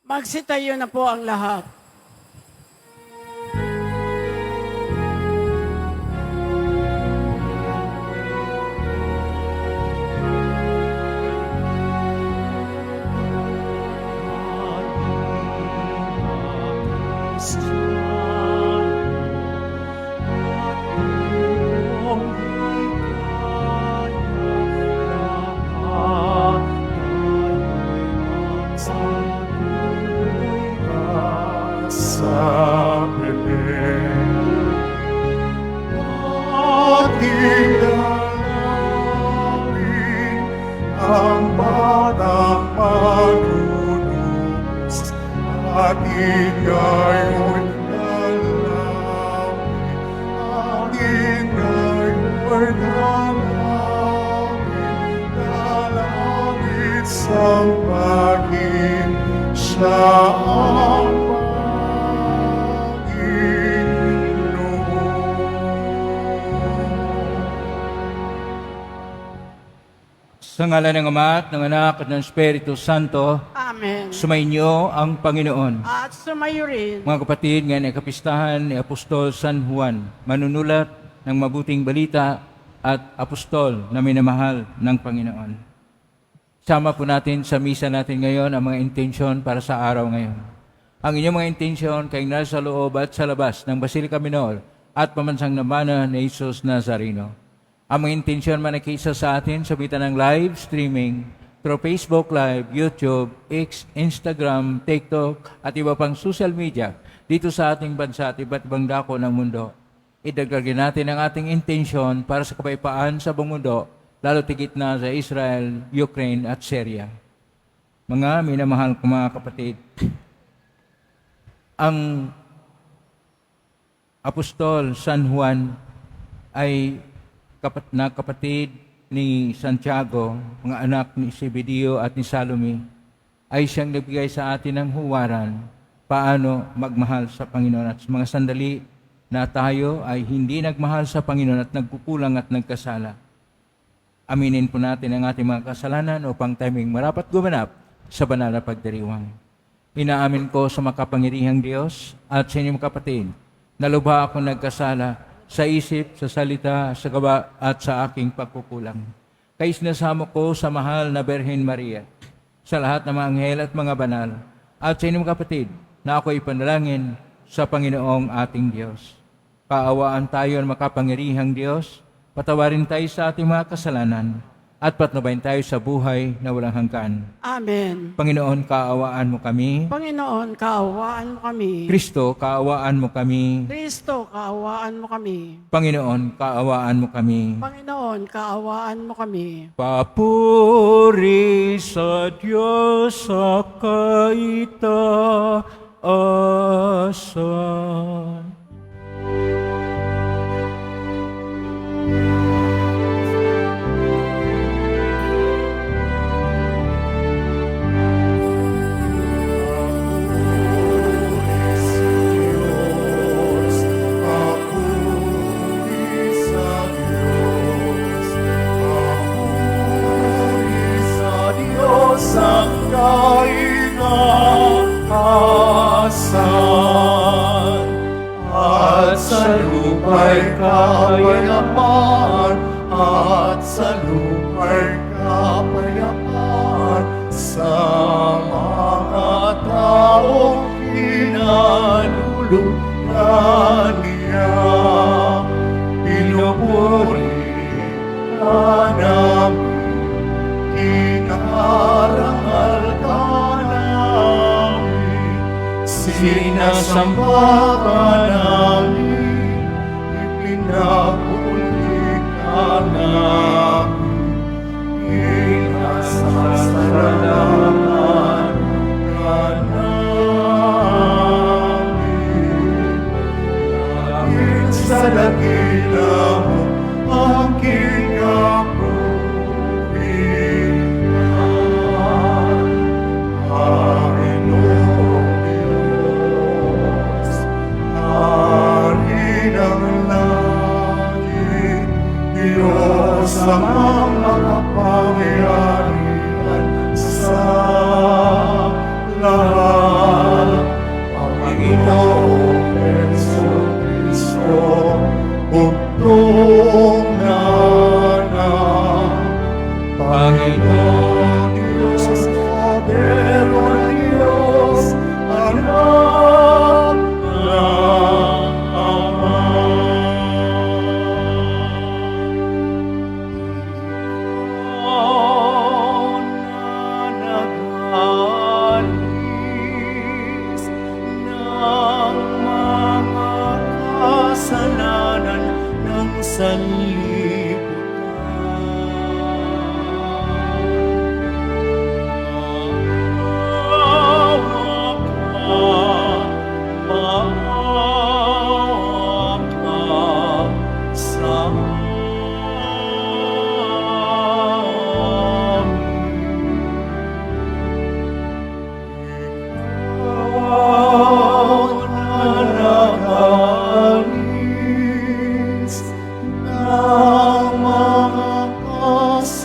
Magsitayo na po ang lahat. Ang batang manunubos at ngayon dalawin, at ngayon dalawin sa pagin siya ang Sa ngalan ng Ama at ng Anak at ng Espiritu Santo, Amen. sumainyo ang Panginoon. At sumayo rin. Mga kapatid, ngayon ay kapistahan ni Apostol San Juan, manunulat ng mabuting balita at apostol na minamahal ng Panginoon. Sama po natin sa misa natin ngayon ang mga intensyon para sa araw ngayon. Ang inyong mga intensyon kay nasa loob at sa labas ng Basilica Minor at pamansang namana ni Jesus Nazareno. Ang mga intensyon man nakisa sa atin sa bitan ng live streaming through Facebook Live, YouTube, X, Instagram, TikTok at iba pang social media dito sa ating bansa at iba't ibang dako ng mundo. Idagdagan natin ang ating intensyon para sa kapayapaan sa buong mundo, lalo tigit na sa Israel, Ukraine at Syria. Mga minamahal ko mga kapatid, ang Apostol San Juan ay kapatid ni Santiago, mga anak ni Zebedeo at ni Salome, ay siyang nagbigay sa atin ng huwaran paano magmahal sa Panginoon at mga sandali na tayo ay hindi nagmahal sa Panginoon at nagkukulang at nagkasala. Aminin po natin ang ating mga kasalanan upang timing marapat gumanap sa banal na pagdiriwang. Inaamin ko sa makapangyarihang Diyos at sa inyong kapatid na lubha akong nagkasala sa isip, sa salita, sa gawa at sa aking pagkukulang. Kaya sinasamo ko sa mahal na Birhen Maria, sa lahat ng mga anghel at mga banal, at sa inyong kapatid na ako ipanalangin sa Panginoong ating Diyos. Kaawaan tayo ng makapangyarihang Diyos, patawarin tayo sa ating mga kasalanan, at patnubayan tayo sa buhay na walang hanggan. Amen. Panginoon, kaawaan mo kami. Panginoon, kaawaan mo kami. Kristo, kaawaan mo kami. Kristo, kaawaan mo kami. Panginoon, kaawaan mo kami. Panginoon, kaawaan mo kami. Papuri sa Diyos sa kaitaasan. Sa lupa'y kapayapaan, at sa lupa'y kapayapaan, sa mga taong pinalulugyan niya. Pinupuri ka namin, inarangal ka namin, sinasamba ka namin, ipinapuli ka namin, inasasalanan ka namin. Dahil sa dakila mo, aking kapulitan, Panginoong Diyos, Hari ng langit, Diyos amang makapangyarihan sa lahat.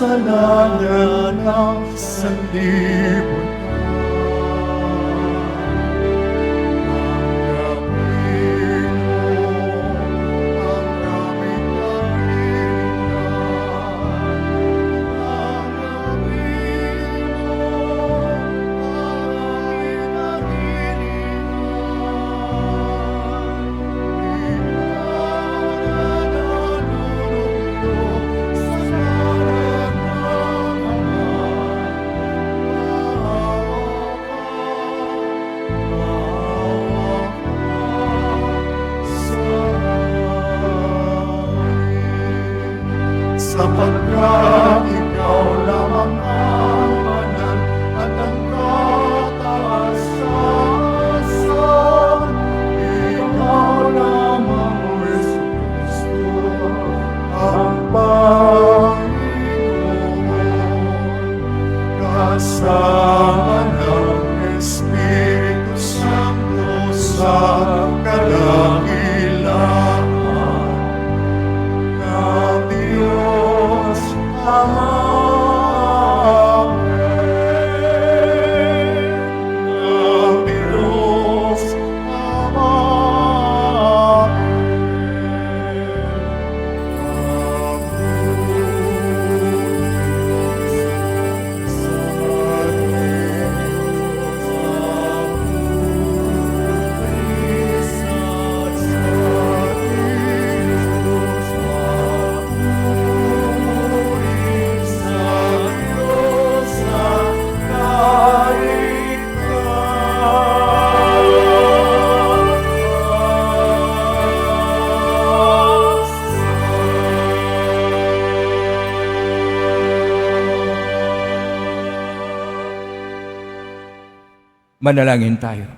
kasalanan ng sanlibutan. Tanggapin mo ang aming kahilingan. Tanggapin mo ang aming sapagkat ikaw lamang ang banal at ang kataasan. Ikaw lamang, O Jesucristo, ang Panginoon. Kasama ng Espiritu Santo sa kadakilaan ng Diyos Ama. Ng Diyos Ama. Manalangin tayo.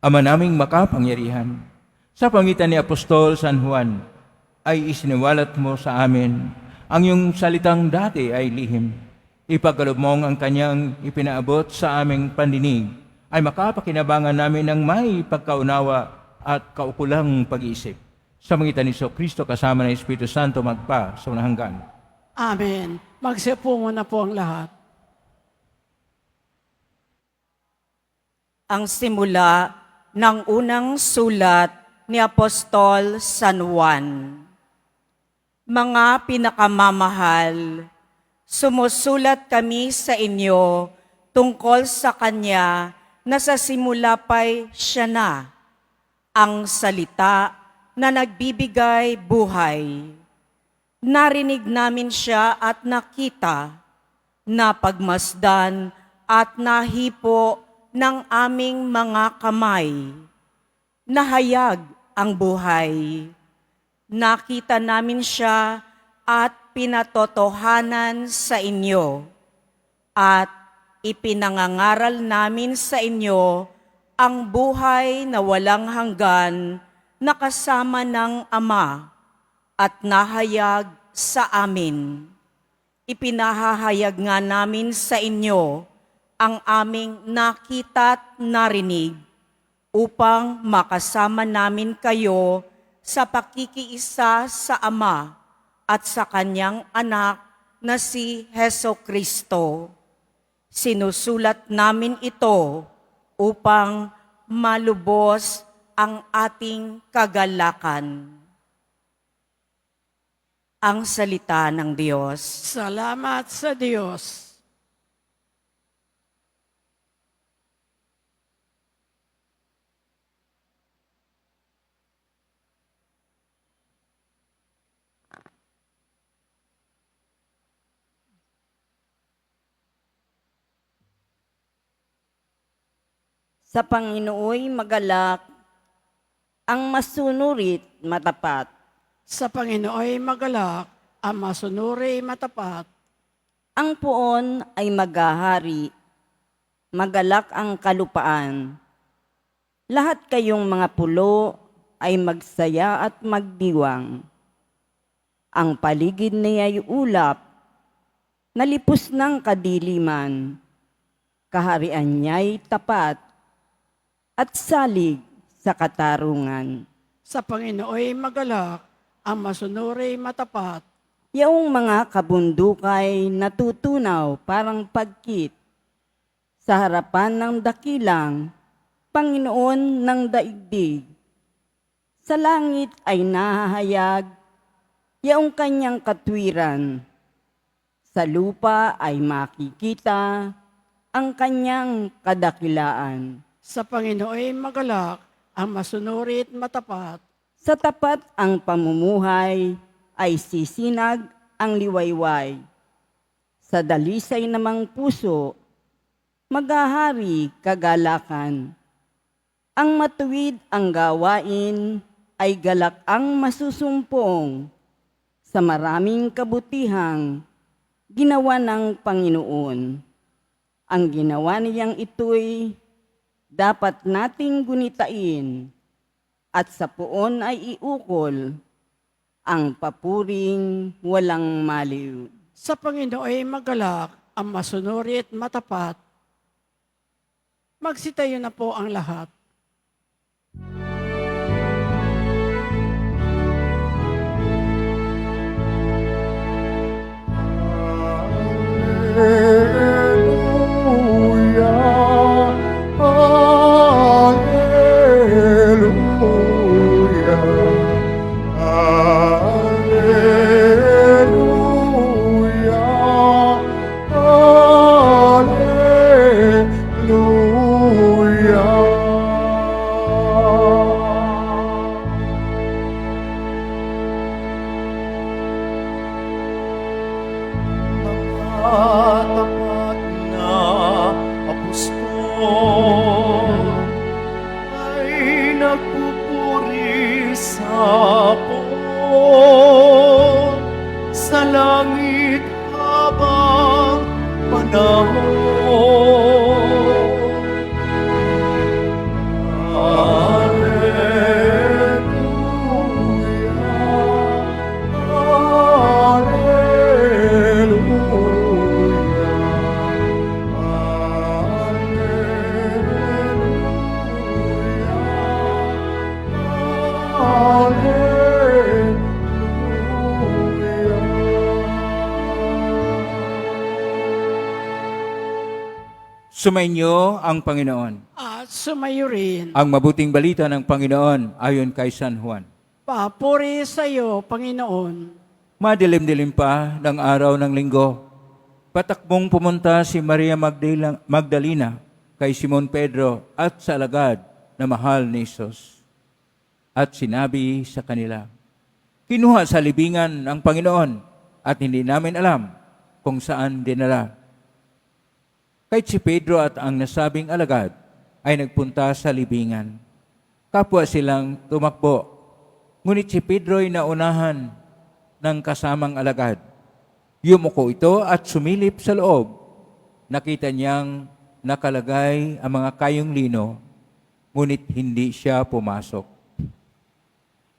Ama naming makapangyarihan, sa pangitan ni Apostol San Juan, ay isiniwalat mo sa amin ang iyong salitang dati ay lihim. Ipagkaloob mong ang kanyang ipinaabot sa aming pandinig, ay makapakinabangan namin ng may pagkaunawa at kaukulang pag-iisip. Sa pangitan ni Kristo kasama ng Espiritu Santo magpa sa unang hanggan. Amen. Magsipo na po ang lahat. Ang simula ng unang sulat ni Apostol San Juan. Mga pinakamamahal, sumusulat kami sa inyo tungkol sa Kanya na sa simula pa'y siya na, ang salita na nagbibigay buhay. Narinig namin siya at nakita, napagmasdan at nahipo ng aming mga kamay. Nahayag ang buhay. Nakita namin siya at pinatotohanan sa inyo. At ipinangangaral namin sa inyo ang buhay na walang hanggan na kasama ng Ama at nahayag sa amin. Ipinahahayag nga namin sa inyo ang aming nakita at narinig upang makasama namin kayo sa pakikiisa sa Ama at sa Kanyang Anak na si Hesukristo. Sinusulat namin ito upang malubos ang ating kagalakan. Ang salita ng Diyos. Salamat sa Diyos. Sa Panginooy magalak, ang masunurit matapat, Sa Panginooy magalak, ang masunuri matapat. Ang puon ay maghahari, magalak ang kalupaan. Lahat kayong mga pulo ay magsaya at magdiwang. Ang paligid niya'y ulap, nalipos ng kadiliman. Kaharian niya'y tapat at salig sa katarungan. Sa Panginooy magalak, ang masunuri matapat. Yaong mga kabundukay natutunaw parang pagkit sa harapan ng dakilang Panginoon ng daigdig. Sa langit ay nahahayag yaong kanyang katwiran. Sa lupa ay makikita ang kanyang kadakilaan. Sa Panginooy magalak, ang masunurit matapat. Sa tapat ang pamumuhay ay sisinag ang liwayway. Sa dalisay namang puso, maghahari kagalakan. Ang matuwid ang gawain ay galak ang masusumpong. Sa maraming kabutihang ginawa ng Panginoon. Ang ginawa niyang ito'y dapat nating gunitain at sa puon ay iukol ang papuring walang maliw. Sa Panginooy magalak, ang masunurit matapat. Magsitayo na po ang lahat. Hallelujah, hallelujah, hallelujah, hallelujah. Tapat na apostol ay nagpupuri sa poon sa langit habang panahon. Sumainyo ang Panginoon. At sumayo rin. Ang mabuting balita ng Panginoon ayon kay San Juan. Papuri sa iyo, Panginoon. Madilim-dilim pa ng araw ng linggo. Patakbong pumunta si Maria Magdalena kay Simon Pedro at sa alagad na mahal ni Jesus. At sinabi sa kanila, kinuha sa libingan ang Panginoon at hindi namin alam kung saan dinala. Kahit si Pedro at ang nasabing alagad ay nagpunta sa libingan. Kapwa silang tumakbo. Ngunit si Pedro ay naunahan ng kasamang alagad. Yumuko ito at sumilip sa loob. Nakita niyang nakalagay ang mga kayong lino, ngunit hindi siya pumasok.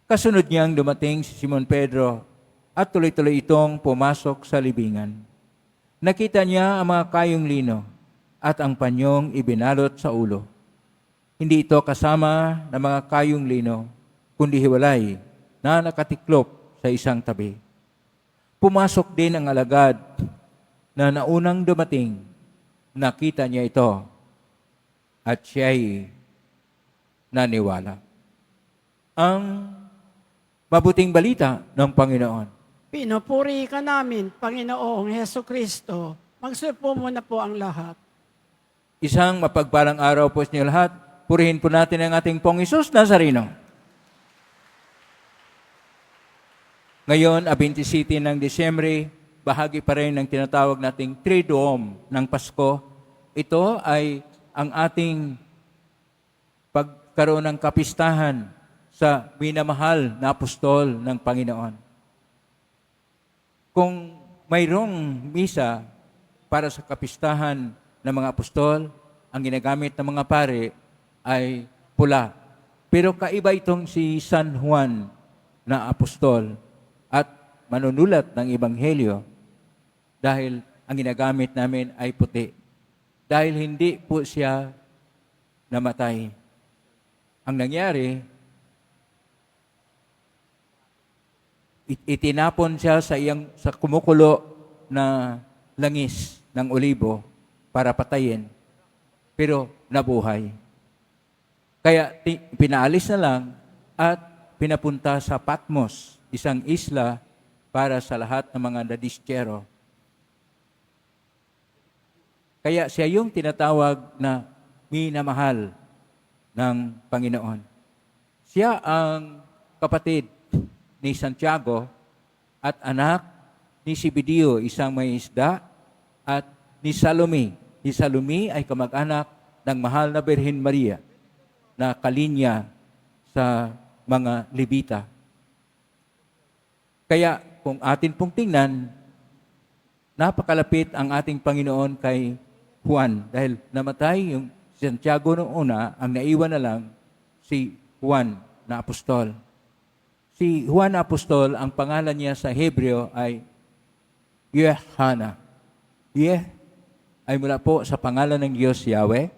Kasunod niyang dumating si Simon Pedro at tuloy-tuloy itong pumasok sa libingan. Nakita niya ang mga kayong lino at ang panyong ibinalot sa ulo. Hindi ito kasama ng mga kayong lino, kundi hiwalay na nakatiklop sa isang tabi. Pumasok din ang alagad na naunang dumating. Nakita niya ito at siya'y naniwala. Ang mabuting balita ng Panginoon. Pinupuri ka namin, Panginoong Heso Kristo. Magsipo muna po ang lahat. Isang mapagpalang araw po sa inyo lahat. Purihin po natin ang ating Pong Isus Nazareno. Ngayon, 27 ng Disyembre, bahagi pa rin ng tinatawag nating Triduum ng Pasko. Ito ay ang ating pagkaroon ng kapistahan sa minamahal na apostol ng Panginoon. Kung mayroong misa para sa kapistahan ng mga apostol, ang ginagamit ng mga pare ay pula. Pero kaiba itong si San Juan na apostol at manunulat ng Ebanghelyo dahil ang ginagamit namin ay puti. Dahil hindi po siya namatay. Ang nangyari, itinapon siya sa kumukulo na langis ng olibo para patayin, pero nabuhay. Kaya pinaalis na lang at pinapunta sa Patmos, isang isla para sa lahat ng mga nadistyero. Kaya siya yung tinatawag na minamahal ng Panginoon. Siya ang kapatid ni Santiago at anak ni Zebedeo, isang may isda, at ni Salome. Si Salome ay kamag-anak ng mahal na Birhen Maria na kalinya sa mga Levita. Kaya kung atin pong tingnan, napakalapit ang ating Panginoon kay Juan dahil namatay yung Santiago noong una, ang naiwan na lang si Juan na apostol. Si Juan na apostol, ang pangalan niya sa Hebreo ay Yehana. Ay mula po sa pangalan ng Diyos Yahweh,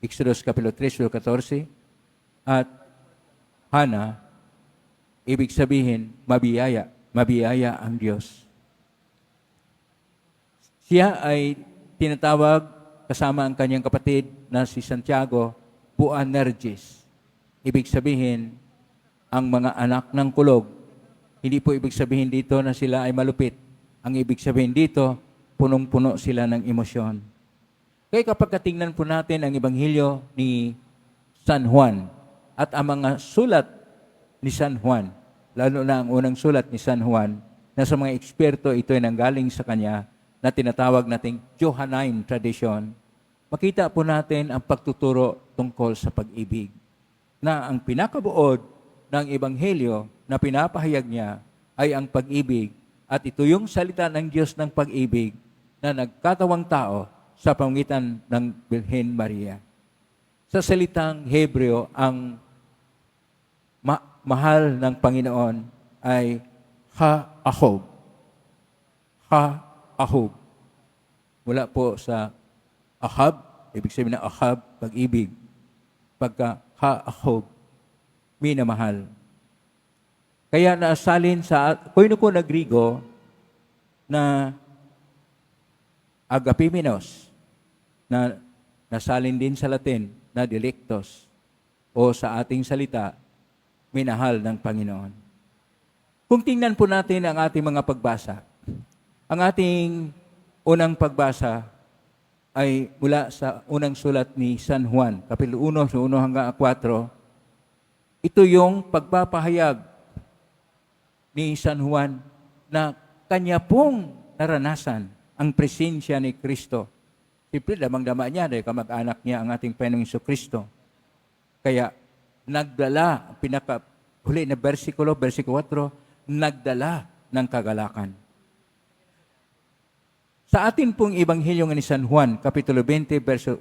Exodus Kapitulo 3, verse 14, at Hana, ibig sabihin, mabiyaya. Mabiyaya ang Diyos. Siya ay tinatawag kasama ang kanyang kapatid na si Santiago, Boanerges. Ibig sabihin, ang mga anak ng kulog. Hindi po ibig sabihin dito na sila ay malupit. Ang ibig sabihin dito, punong-puno sila ng emosyon. Kaya kapag tingnan po natin ang Ebanghelyo ni San Juan at ang mga sulat ni San Juan, lalo na ang unang sulat ni San Juan, na sa mga eksperto ito ay nanggaling sa kanya na tinatawag nating Johannine tradition, makita po natin ang pagtuturo tungkol sa pag-ibig. Na ang pinakabuod ng Ebanghelyo na pinapahayag niya ay ang pag-ibig at ito yung salita ng Diyos ng pag-ibig na nagkatawang tao sa pamamagitan ng Birhen Maria. Sa salitang Hebreo, ang mahal ng Panginoon ay ha-ahob. Ha-ahob. Mula po sa ahab, ibig sabihin na ahab, pag-ibig. Pagka ha-ahob, minamahal. Kaya naasalin sa Koinoko na Grigo na agapimenos na nasalin din sa Latin na delectos o sa ating salita, minahal ng Panginoon. Kung tingnan po natin ang ating mga pagbasa, ang ating unang pagbasa ay mula sa unang sulat ni San Juan, Kapitulo 1, sa 1 hanggang 4. Ito yung pagpapahayag ni San Juan na kanya pong naranasan ang presensya ni Kristo. Siyempre, damang-dama niya dahil kamag-anak niya ang ating Panginoong Kristo. Kaya, nagdala, pinaka-huli na versikulo 4, nagdala ng kagalakan. Sa atin pong Ebanghelyo ni San Juan, Kapitulo 20, verso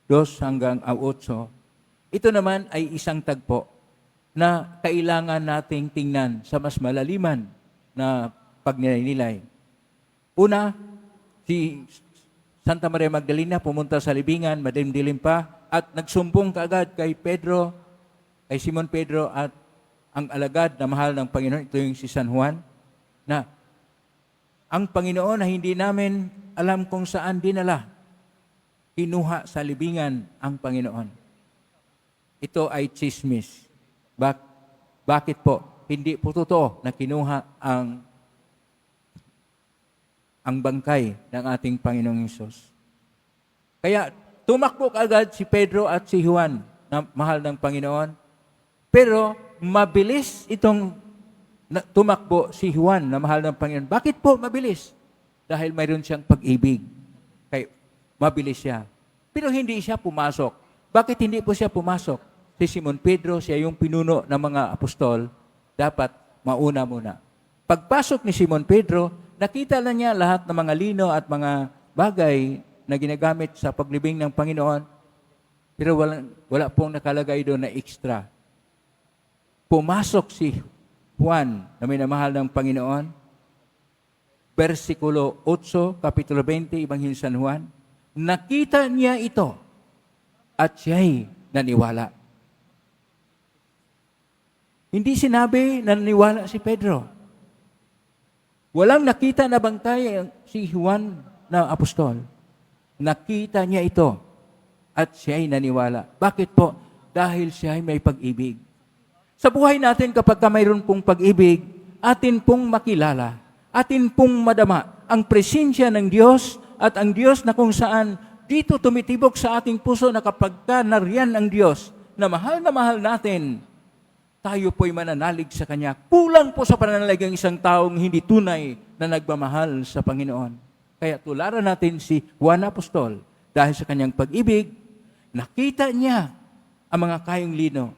2 hanggang 8, ito naman ay isang tagpo na kailangan nating tingnan sa mas malaliman na pagninilay. Una, si Santa Maria Magdalena pumunta sa libingan, madilim-dilim pa, at nagsumbong kaagad kay Pedro, kay Simon Pedro at ang alagad na mahal ng Panginoon, ito yung si San Juan, na ang Panginoon na hindi namin alam kung saan dinala, kinuha sa libingan ang Panginoon. Ito ay chismis. Bakit po? Hindi po totoo na kinuha ang bangkay ng ating Panginoong Hesus. Kaya tumakbo kaagad si Pedro at si Juan na mahal ng Panginoon. Pero mabilis itong tumakbo si Juan na mahal ng Panginoon. Bakit po mabilis? Dahil mayroon siyang pag-ibig. Kaya mabilis siya. Pero hindi siya pumasok. Bakit hindi po siya pumasok? Si Simon Pedro, siya yung pinuno ng mga apostol, dapat mauna muna. Pagpasok ni Simon Pedro, nakita na niya lahat ng mga lino at mga bagay na ginagamit sa paglibing ng Panginoon, pero wala pong nakalagay doon na extra. Pumasok si Juan na minamahal ng Panginoon, versikulo 8, kapitulo 20, Ebanghelyo San Juan, nakita niya ito at siya'y naniwala. Hindi sinabi na naniwala si Pedro. Walang nakita na bantay si Juan na apostol. Nakita niya ito at siya'y naniwala. Bakit po? Dahil siya'y may pag-ibig. Sa buhay natin, kapag mayroon pong pag-ibig, atin pong makilala, atin pong madama ang presensya ng Diyos at ang Diyos na kung saan dito tumitibok sa ating puso na kapag nariyan ang Diyos na mahal natin, tayo po'y mananalig sa Kanya. Kulang po sa pananalig ang isang taong hindi tunay na nagmamahal sa Panginoon. Kaya tularan natin si Juan Apostol dahil sa kanyang pag-ibig, nakita niya ang mga kayong lino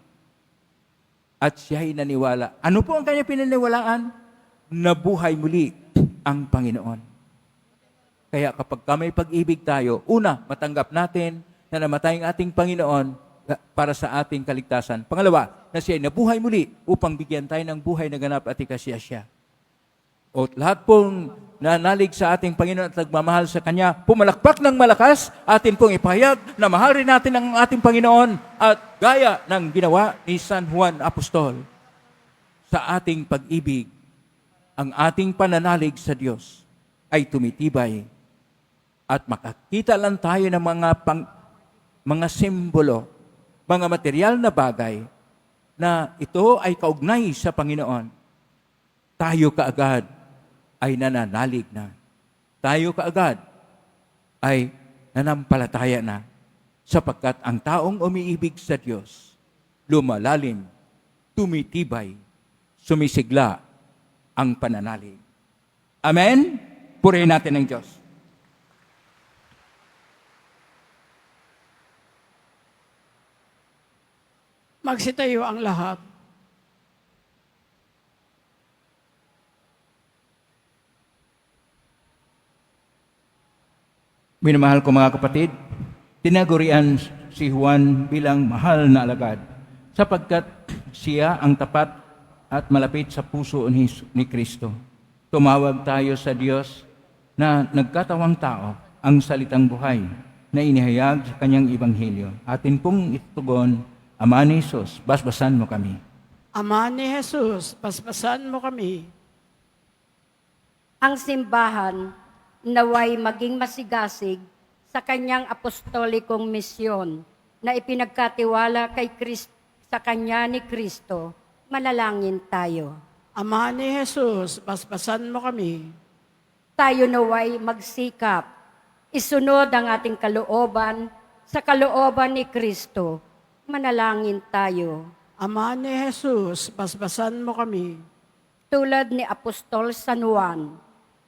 at siya'y naniwala. Ano po ang kanyang pinaniwalaan? Nabuhay muli ang Panginoon. Kaya kapag may pag-ibig tayo, una, matanggap natin na namatay ang ating Panginoon para sa ating kaligtasan. Pangalawa, na siya'y nabuhay muli upang bigyan tayo ng buhay na ganap at ikasya siya. O lahat pong nanalig sa ating Panginoon at nagmamahal sa Kanya, pumalakpak ng malakas, atin pong ipahayag na mahal rin natin ang ating Panginoon at gaya ng ginawa ni San Juan Apostol sa ating pag-ibig, ang ating pananalig sa Diyos ay tumitibay at makakita lang tayo ng mga simbolo, mga material na bagay na ito ay kaugnay sa Panginoon. Tayo kaagad ay nananalig na. Tayo kaagad ay nanampalataya na sapagkat ang taong umiibig sa Diyos, lumalalim, tumitibay, sumisigla ang pananalig. Amen? Purihin natin ang Diyos. Magsitayo ang lahat. Minamahal ko mga kapatid, tinagurian si Juan bilang mahal na alagad sapagkat siya ang tapat at malapit sa puso ni Kristo. Tumawag tayo sa Diyos na nagkatawang tao, ang salitang buhay na inihayag sa kanyang ebanghelyo. Atin pong itugon, Ama ni Jesus, basbasan mo kami. Ama ni Jesus, paspasan mo kami. Ang simbahan naway maging masigasig sa kanyang apostolikong misyon na ipinagkatiwala kay sa kanya ni Kristo. Manalangin tayo. Ama ni Jesus, paspasan mo kami. Tayo naway magsikap, isunod ang ating kalooban sa kalooban ni Kristo. Manalangin tayo. Ama ni Jesus, paspasan mo kami. Tulad ni Apostol San Juan,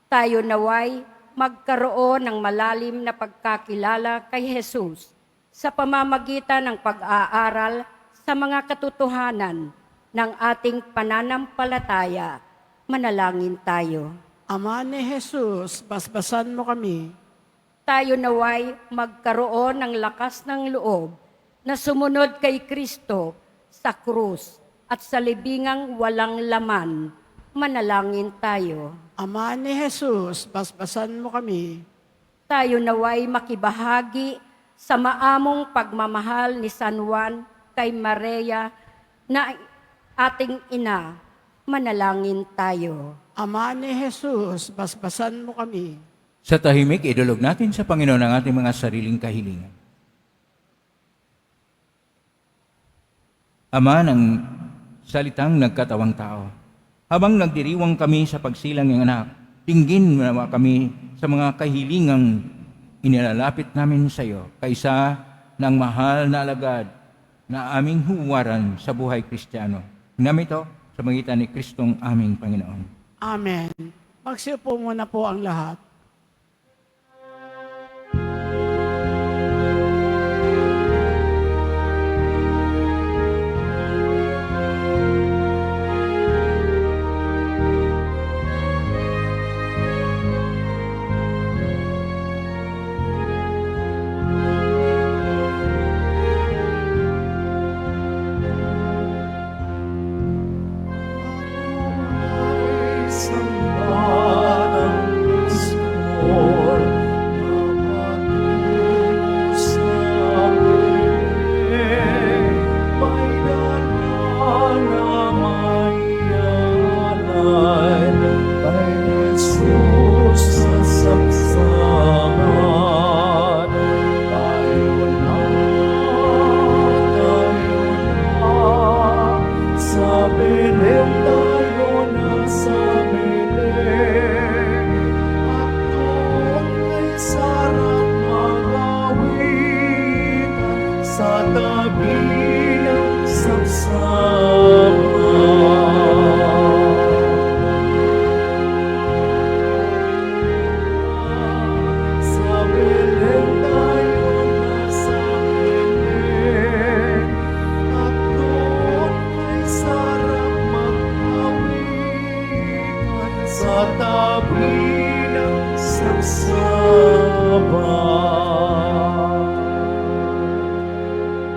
tayo naway magkaroon ng malalim na pagkakilala kay Jesus sa pamamagitan ng pag-aaral sa mga katotohanan ng ating pananampalataya. Manalangin tayo. Ama ni Jesus, paspasan mo kami. Tayo naway magkaroon ng lakas ng loob na sumunod kay Kristo sa krus at sa libingang walang laman. Manalangin tayo. Ama ni Jesus, paspasan mo kami. Tayo naway makibahagi sa maamong pagmamahal ni San Juan kay Maria na ating ina. Manalangin tayo. Ama ni Jesus, paspasan mo kami. Sa tahimik, idulog natin sa Panginoon ang ating mga sariling kahilingan. Ama ng salitang nagkatawang tao, habang nagdiriwang kami sa pagsilang ng anak, tingin mo naman kami sa mga kahilingang inilalapit namin sa iyo, kaysa ng mahal na alagad na aming huwaran sa buhay Kristiyano. Namin ito sa magitan ni Kristong aming Panginoon. Amen. Magsiupo muna po ang lahat. sa tabi ng sabsaban. Sa Belen tayo nasakitin, at doon ay sarap mag-awitan sa tabi ng sabsaban.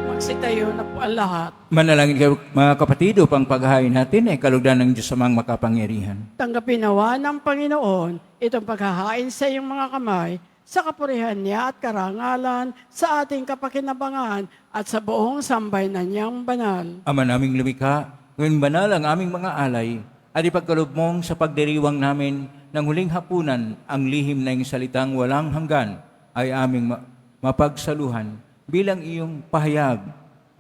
Magsitayo na po ang lahat. Manalangin kayo mga kapatid upang paghahain natin ay kalugdan ng Diyos amang makapangyarihan. Tanggapin nawa ng Panginoon itong paghahain sa iyong mga kamay sa kapurihan niya at karangalan sa ating kapakinabangan at sa buong sambayanan niyang banal. Ama naming lumikha, ngayon banal ang aming mga alay, at ipagkaloob mong sa pagdiriwang namin ng huling hapunan ang lihim na iyong salitang walang hanggan ay aming mapagsaluhan bilang iyong pahayag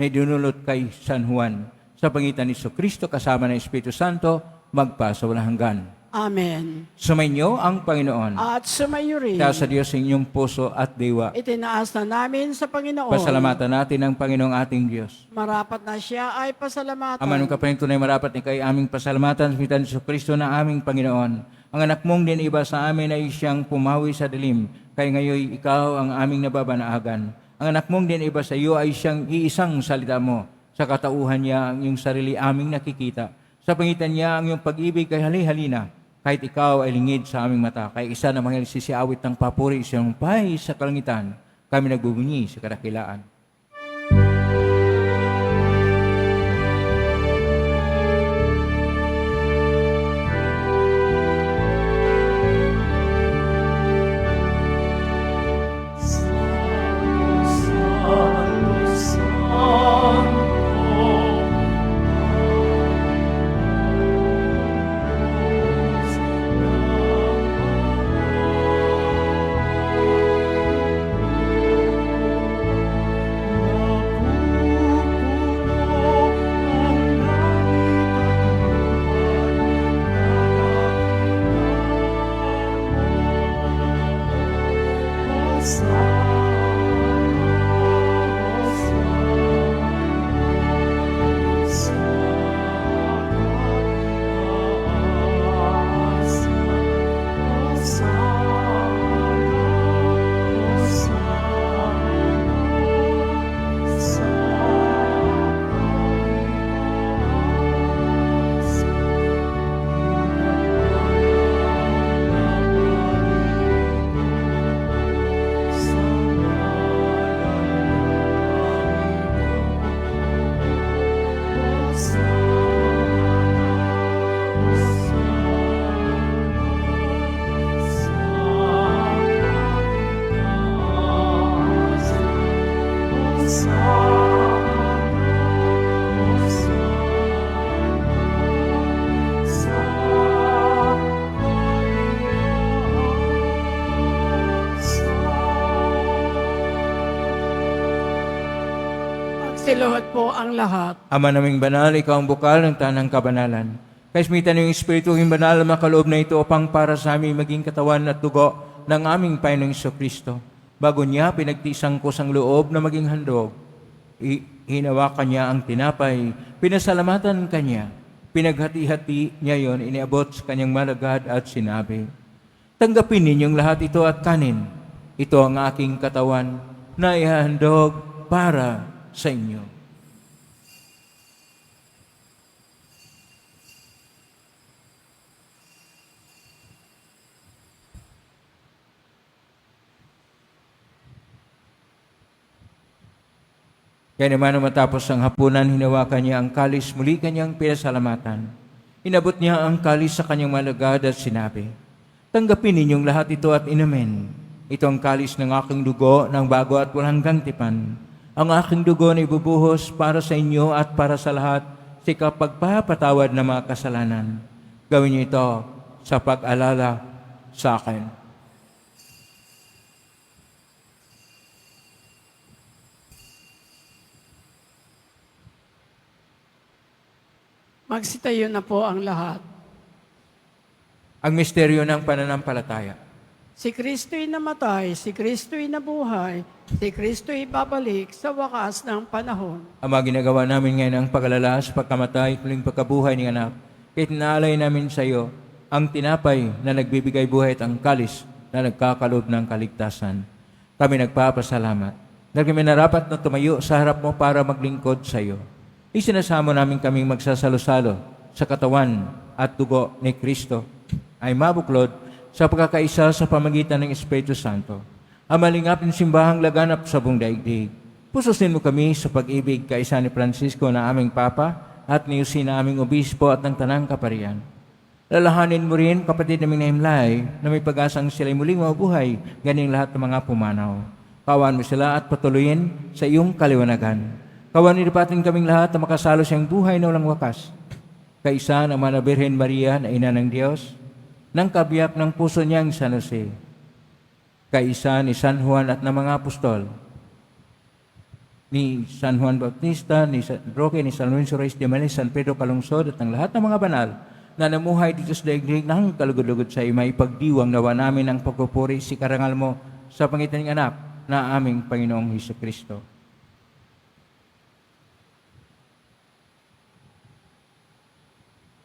na idinulot kay San Juan sa pangitan ni Kristo kasama ng Espiritu Santo magpa sa walang hanggan. Amen. Sumainyo ang Panginoon. At sumayo rin, Kaya sa Diyos inyong puso at diwa. itinaas na namin sa Panginoon. Pasalamatan natin ang Panginoong ating Diyos. Marapat na siya ay pasalamatan. Ama nung kapanin tunay marapat ni kay aming pasalamatan sa pangitan ni Kristo na aming Panginoon. Ang anak mong din iba sa amin ay siyang pumawi sa dilim, kaya ngayon ikaw ang aming nababanaagan. Ang anak mong din iba sa iyo ay siyang iisang salita mo. Sa katauhan niya ang iyong sarili aming nakikita. Sa pangitan niya ang iyong pag-ibig kay hali-halina. Kahit ikaw ay lingid sa aming mata, kaya isa na mga sisiawit ng papuri sa iyong pay sa kalangitan, kami nagbubunyi sa kadakilaan. Magsiluhod po ang lahat. Ama naming banal, ikaw ang bukal ng tanang kabanalan. Kaismitan ng Espiritu yung banal na makaloob na ito upang para sa aming maging katawan at dugo ng aming Panginoong Kristo. Bago niya pinagtisang ko sang loob na maging handog, hinawakan niya ang tinapay, pinasalamatan kanya, pinaghati-hati niya yon, iniabot sa kanyang malagad at sinabi, tanggapin ninyong lahat ito at kanin. Ito ang aking katawan na ihahandog para sa inyo. Kaya naman nung matapos ang hapunan, hinawakan niya ang kalis, muli kanyang pinasalamatan. Inabot niya ang kalis sa kanyang malagad at sinabi, tanggapin ninyong lahat ito at inumin. Ito ang kalis ng aking dugo ng bago at walang hanggang tipan. Ang aking dugo na ibubuhos para sa inyo at para sa lahat sa kapagpapatawad ng mga kasalanan. Gawin niyo ito sa pag-alala sa akin. Magsitayo na po ang lahat. Ang misteryo ng pananampalataya. Si Kristo'y namatay, si Kristo'y nabuhay, si Kristo'y babalik sa wakas ng panahon. Ama, ginagawa namin ngayon ang pag-alala sa pagkamatay, kuling pagkabuhay ng anak. Kahit naalay namin sa iyo ang tinapay na nagbibigay buhay at ang kalis na nagkakalob ng kaligtasan. Kami nagpapasalamat dahil kami narapat na tumayo sa harap mo para maglingkod sa iyo. Isinasamo namin kaming magsasalo-salo sa katawan at dugo ni Kristo ay mabuklod sa pagkakaisa sa pamagitan ng Espiritu Santo. Ang malingapin simbahang laganap sa buong daigdig. Pususin mo kami sa pag-ibig kaisa ni Francisco na aming Papa at ni Jose na aming Obispo at ng Tanang Kaparian. Lalahanin mo rin, kapatid naming nahimlay, na may pag-asang sila'y muling mabuhay, ganing lahat ng mga pumanaw. Kawan mo sila at patuloyin sa iyong kaliwanagan. Kawan nilipatin kaming lahat na makasalo siyang buhay na walang wakas. Kaisa ng Mana Birhen Maria na Ina ng Diyos, ng kabiyak ng puso niyang San Jose, kaisa ni San Juan at ng mga apostol, ni San Juan Bautista, ni San Roque, ni San Lorenzo Reyes de Manes, San Pedro Calungsod, at ng lahat ng mga banal na namuhay dito sa daigdig ng kalugod-lugod sa ima, ipagdiwang nawa namin ang pagpupuri si karangal mo sa pangitan ng anak na aming Panginoong Hesukristo.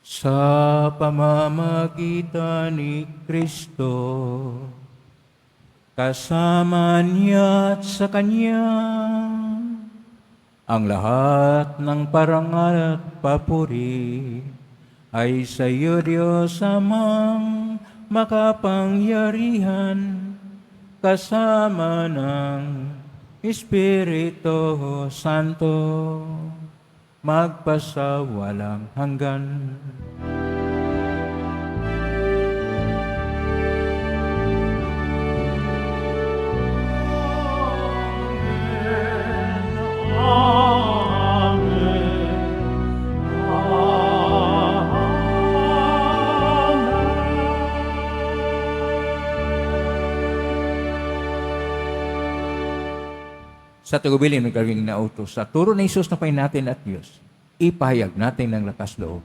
Sa pamamagitan ni Kristo, kasama niya at sa Kanya, ang lahat ng parangal at papuri ay sa iyo, Diyos Amang makapangyarihan, kasama ng Espiritu Santo, magpasawalang hanggan. Sa tagubilin ng gawing na utos, sa turo ng Isus na Panginoon natin at Diyos, ipahayag natin ng lakas loob.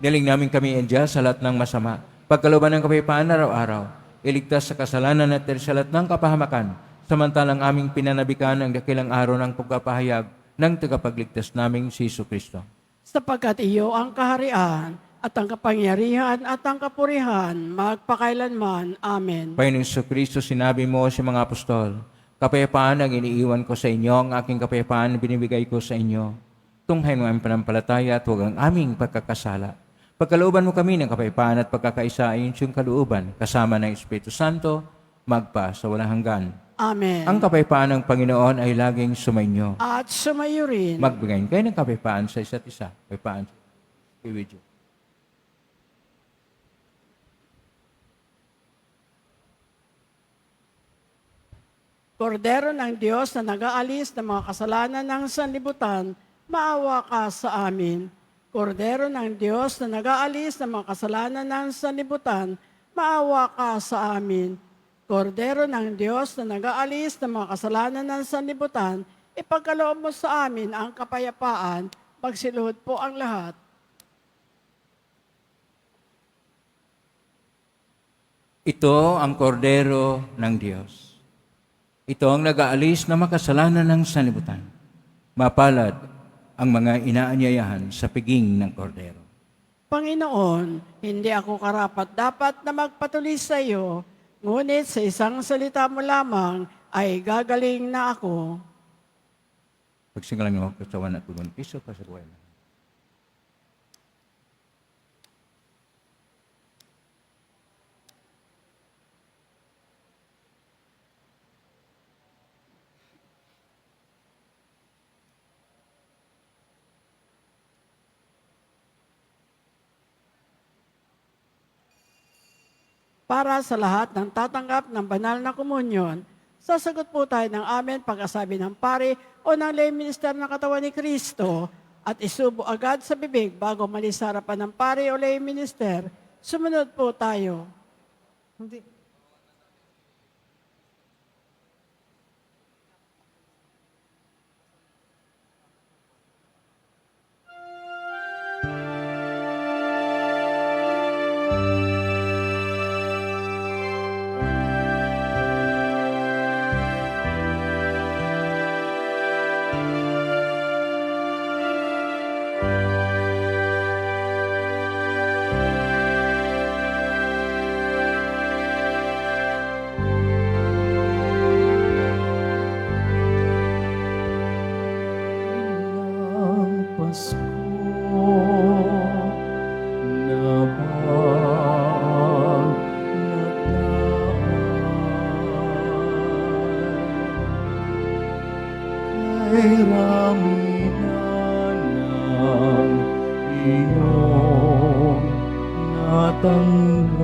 Daling namin kami Diyos sa lahat ng masama. Pagkalooban ng kapayapaan araw-araw, iligtas sa kasalanan at sa lahat ng kapahamakan, samantalang aming pinanabikan ang dakilang araw ng pagpapahayag ng tagapagligtas naming si Kristo. Sapagkat iyo ang kaharian at ang kapangyarihan at ang kapurihan magpakailanman. Amen. Panginoong Kristo, sinabi mo sa mga apostol, kapayapaan ang iniiwan ko sa inyo, ang aking kapayapaan na binibigay ko sa inyo. Tunghayin mo ang panampalataya at huwag ang aming pagkakasala. Pagkalooban mo kami ng kapayapaan at pagkakaisa ayon sa iyong kalooban, kasama ng Espiritu Santo, magpa sa walang hanggan. Amen. Ang kapayapaan ng Panginoon ay laging sumainyo. At sumayo rin. Magbigay kayo ng kapayapaan sa isa't isa. Kapayapaan be with you. Kordero ng Diyos na nag-aalis ng mga kasalanan ng sanlibutan, maawa ka sa amin. Kordero ng Diyos na nag-aalis ng mga kasalanan ng sanlibutan, maawa ka sa amin. Kordero ng Diyos na nag-aalis ng mga kasalanan ng sanlibutan, ipagkaloob mo sa amin ang kapayapaan, magsiluhod po ang lahat. Ito ang kordero ng Diyos. Ito ang nag-aalis na makasalanan ng sanlibutan. Mapalad ang mga inaanyayahan sa piging ng kordero. Panginoon, hindi ako karapat-dapat na magpatuloy sa iyo, ngunit sa isang salita mo lamang ay gagaling na ako. Pagsingalan mo, kasawan at tulong piso, pasaruan. Para sa lahat ng tatanggap ng banal na komunyon, sasagot po tayo ng amen pagkasabi ng pari o ng lay minister ng katawan ni Kristo at isubo agad sa bibig bago malis sa harapan ng pari o lay minister. Sumunod po tayo. Ang Pasko na bang nagdaan kay raminan ng iyong natanggap.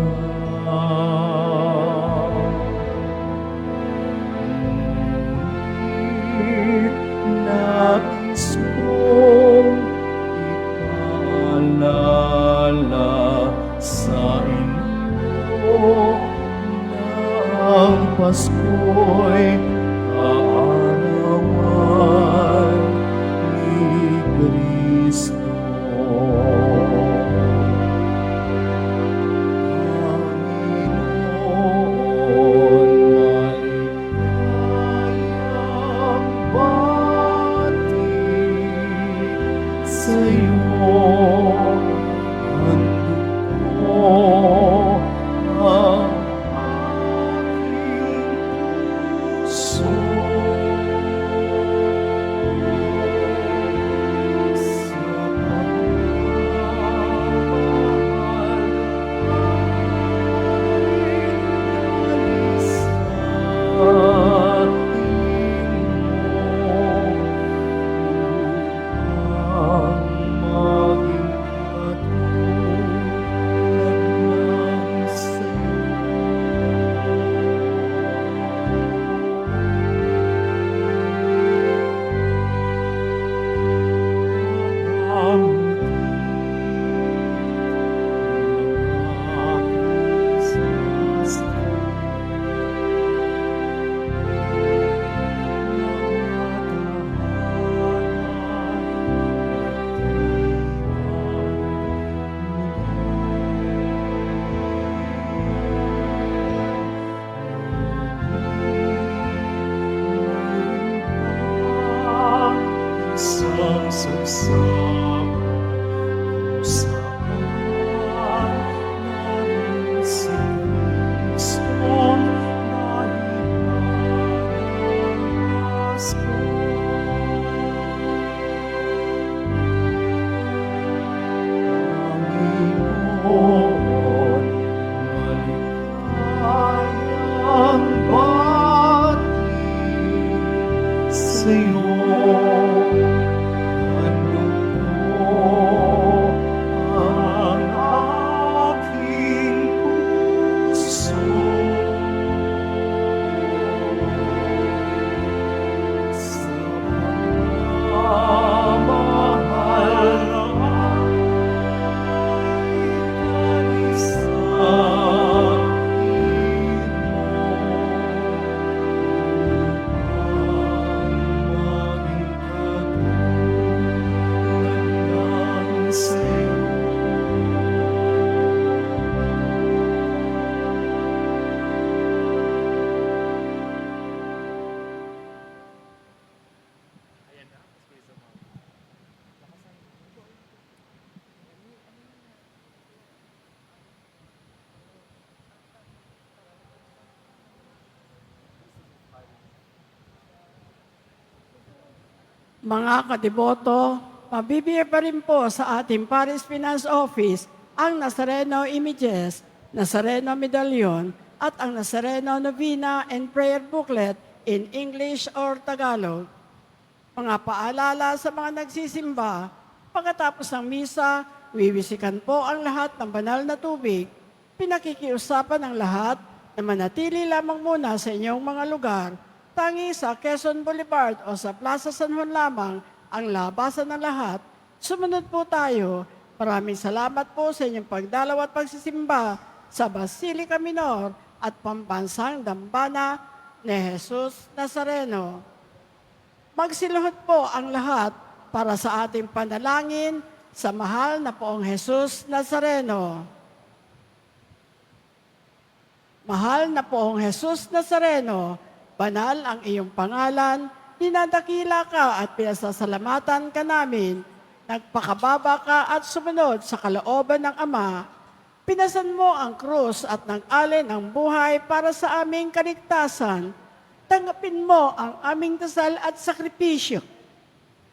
Nais kong ipaalala sa inyo na ang Pasko'y kaarawan ni Kristo. Sa'yo, handog ko ang aking Mga kadiboto, mabibigay pa rin po sa ating Paris Finance Office ang Nazareno Images, Nazareno Medallion, at ang Nazareno Novena and Prayer Booklet in English or Tagalog. Mga paalala sa mga nagsisimba, pagkatapos ng misa, wiwisikan po ang lahat ng banal na tubig. Pinakikiusapan ng lahat na manatili lamang muna sa inyong mga lugar. Tangi sa Quezon Boulevard o sa Plaza San Juan lamang ang labasan ng lahat. Sumunod po tayo. Maraming salamat po sa inyong pagdalaw at pagsisimba sa Basilica Minor at Pambansang Dambana ni Jesus Nazareno. Magsiluhod po ang lahat para sa ating panalangin sa mahal na Poong Jesus Nazareno. Mahal na Poong Jesus Nazareno, banal ang iyong pangalan, dinadakila ka at pinasasalamatan ka namin. Nagpakababa ka at sumunod sa kalooban ng Ama. Pinasan mo ang krus at nag-alin ang buhay para sa aming kaligtasan. Tanggapin mo ang aming dasal at sakripisyo.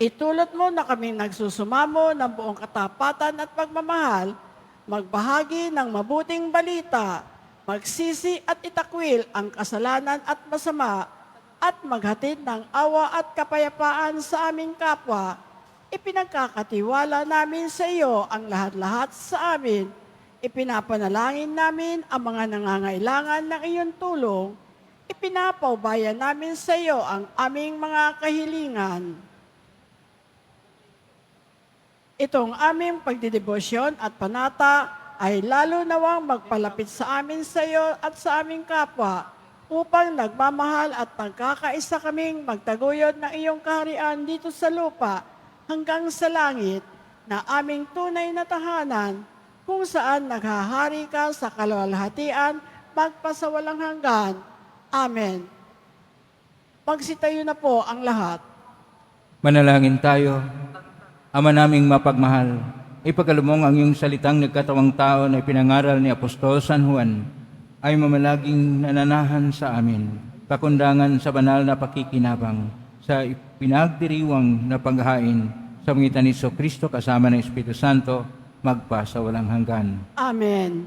Itulot mo na kaming nagsusumamo ng buong katapatan at pagmamahal, magbahagi ng mabuting balita, magsisi at itakwil ang kasalanan at masama, at maghatid ng awa at kapayapaan sa aming kapwa. Ipinagkakatiwala namin sa iyo ang lahat-lahat sa amin. Ipinapanalangin namin ang mga nangangailangan ng iyong tulong. Ipinapaubaya namin sa iyo ang aming mga kahilingan. Itong aming pagdidebosyon at panata ay lalo nawang magpalapit sa amin sa iyo at sa aming kapwa upang nagmamahal at nagkakaisa kaming magtaguyod ng iyong kaharian dito sa lupa hanggang sa langit na aming tunay na tahanan kung saan naghahari ka sa kaluwalhatian magpasawalang hanggan. Amen. Magsitayo na po ang lahat. Manalangin tayo. Ama naming mapagmahal, ipagkalumong ang iyong salitang nagkatawang tao na ipinangaral ni Apostol San Juan ay mamalaging nananahan sa amin, pakundangan sa banal na pakikinabang, sa pinagdiriwang na paghain sa pangitan ni Kristo kasama ng Espiritu Santo, magpa sa walang hanggan. Amen.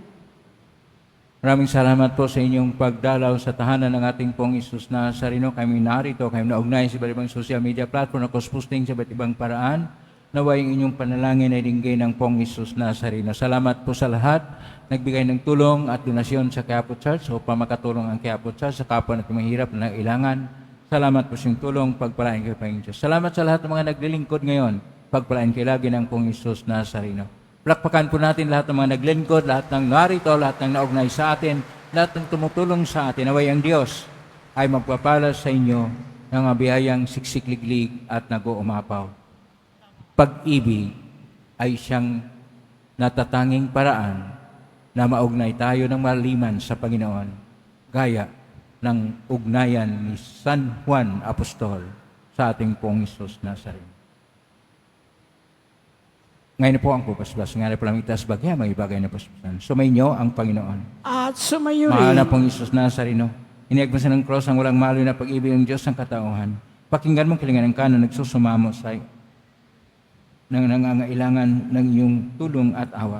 Maraming salamat po sa inyong pagdalaw sa tahanan ng ating pong Isus Nazareno. Kami narito, kami naugnay sa iba't ibang social media platform na posting sa iba't ibang paraan. Naway ang inyong panalangin ay dinggay ng pong Isus Nazareno. Salamat po sa lahat nagbigay ng tulong at donasyon sa Quiapo Church upang makatulong ang Quiapo Church sa kapwa natin mahirap na nangailangan. Salamat po sa inyong tulong, pagpalain kayo Panginoon Diyos. Salamat sa lahat ng mga naglilingkod ngayon, pagpalain kayo lagi ng pong Isus Nazareno. Plakpakan po natin lahat ng mga naglilingkod, lahat ng narito, lahat ng naugnay sa atin, lahat ng tumutulong sa atin. Naway ang Diyos ay magpapala sa inyo ng biyayang siksikliglig at nag-uumapaw. Pag-ibig ay siyang natatanging paraan na maugnay tayo ng maliman sa Panginoon, gaya ng ugnayan ni San Juan Apostol sa ating pong Isus Nazareno. Ngayon po ang pupasbas, ngayon po lang itas bagya, may bagay na pasbasan. Sumainyo ang Panginoon. At sumayo Mahal rin. na pong Isus Nazareno, iniagpasan ng cross ang walang maloy na pag-ibig ng Diyos ng katauhan. Pakinggan mo kilingan ng kanon, nagsusumamo sa nang nangangailangan ng iyong tulong at awa.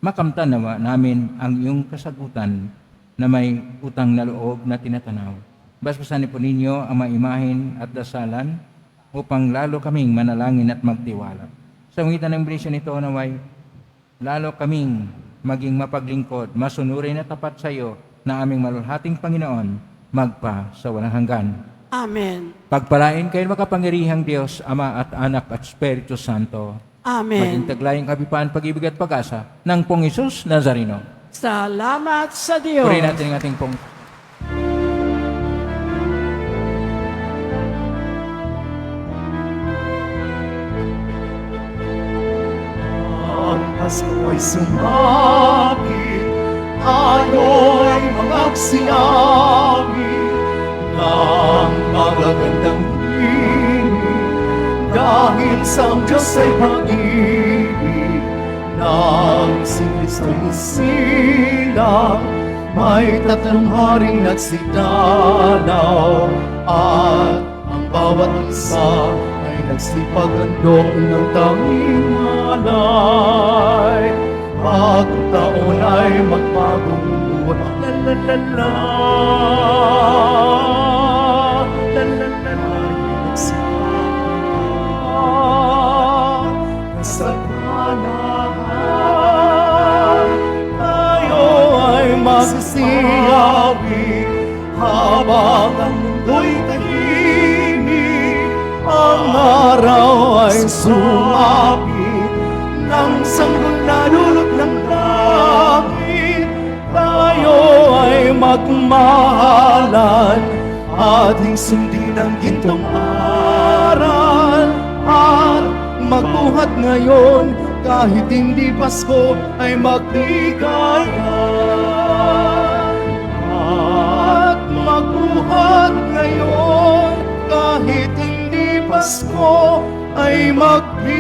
Makamtan nawa namin ang iyong kasagutan na may utang na loob na tinatanaw. Basbasan po ninyo ang maimahin at dasalan upang lalo kaming manalangin at magtiwala. Sa pangitan ng benisyon nito naway, lalo kaming maging mapaglingkod, masunurin at tapat sa iyo na aming malulhating Panginoon, magpa sa walang hanggan. Amen. Pagpalain kayo makapangyarihang Diyos, Ama at Anak at Espiritu Santo. Amen. Maging taglayang kabipaan, pag-ibig at pag-asa ng pong Isus Nazareno. Salamat sa Diyos. Purihin natin ang ating pong Ang Pasko ay sumapit, tayo'y magsinagi ng magagandang tinig, dahil sa Diyos ay pag-ibig, ng si Kristo'y isilang, may tatlong haring nagsidalaw, at ang bawat isa ay ay nagsipag-andok ng tanging alay. Bagong taon ay magbagong buwan. La la la la. La la la la. Kasalanan, tayo ay magsisiyawi habang ang mundo'y tahimik. Ang araw ay sumapit ng sanggol na dulot ng langit. Tayo ay magmahalan, ating sundin ang gintong aral. At magbuhat ngayon, kahit hindi Pasko, ay magbigayan. At magbuhat ngayon, kahit hindi Pasko, ay magbigayan.